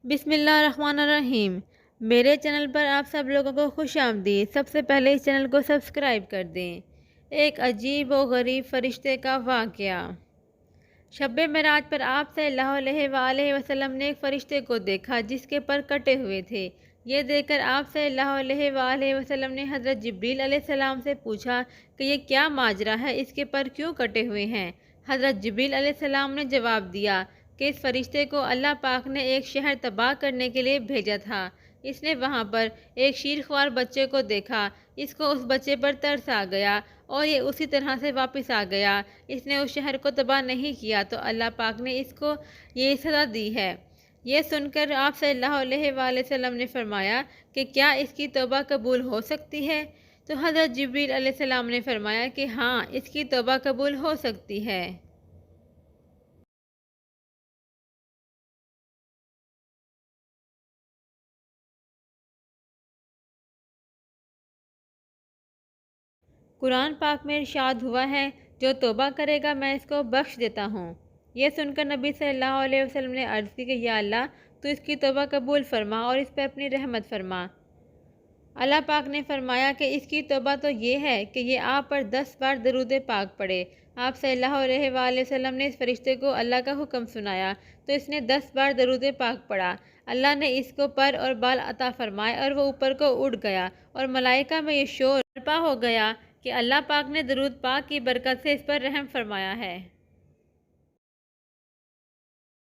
بسم اللہ الرحمن الرحیم۔ میرے چینل پر آپ سب لوگوں کو خوش آمدید۔ سب سے پہلے اس چینل کو سبسکرائب کر دیں۔ ایک عجیب و غریب فرشتے کا واقعہ۔ شب معراج پر آپ صلی اللہ علیہ وآلہ وسلم نے ایک فرشتے کو دیکھا جس کے پر کٹے ہوئے تھے۔ یہ دیکھ کر آپ صلی اللہ علیہ وآلہ وسلم نے حضرت جبریل علیہ السلام سے پوچھا کہ یہ کیا ماجرا ہے، اس کے پر کیوں کٹے ہوئے ہیں؟ حضرت جبریل علیہ السلام نے جواب دیا کہ اس فرشتے کو اللہ پاک نے ایک شہر تباہ کرنے کے لیے بھیجا تھا۔ اس نے وہاں پر ایک شیرخوار بچے کو دیکھا، اس کو اس بچے پر ترس آ گیا اور یہ اسی طرح سے واپس آ گیا۔ اس نے اس شہر کو تباہ نہیں کیا تو اللہ پاک نے اس کو یہ سزا دی ہے۔ یہ سن کر آپ صلی اللہ علیہ وآلہ وسلم نے فرمایا کہ کیا اس کی توبہ قبول ہو سکتی ہے؟ تو حضرت جبریل علیہ السلام نے فرمایا کہ ہاں، اس کی توبہ قبول ہو سکتی ہے۔ قرآن پاک میں ارشاد ہوا ہے، جو توبہ کرے گا میں اس کو بخش دیتا ہوں۔ یہ سن کر نبی صلی اللہ علیہ وسلم نے عرض کی کہ یا اللہ، تو اس کی توبہ قبول فرما اور اس پہ اپنی رحمت فرما۔ اللہ پاک نے فرمایا کہ اس کی توبہ تو یہ ہے کہ یہ آپ پر 10 بار درود پاک پڑھے۔ آپ صلی اللہ علیہ وآلہ وسلم نے اس فرشتے کو اللہ کا حکم سنایا تو اس نے 10 بار درود پاک پڑھا۔ اللہ نے اس کو پر اور بال عطا فرمائے اور وہ اوپر کو اڑ گیا اور ملائکہ میں یہ شور برپا ہو گیا کہ اللہ پاک نے درود پاک کی برکت سے اس پر رحم فرمایا ہے۔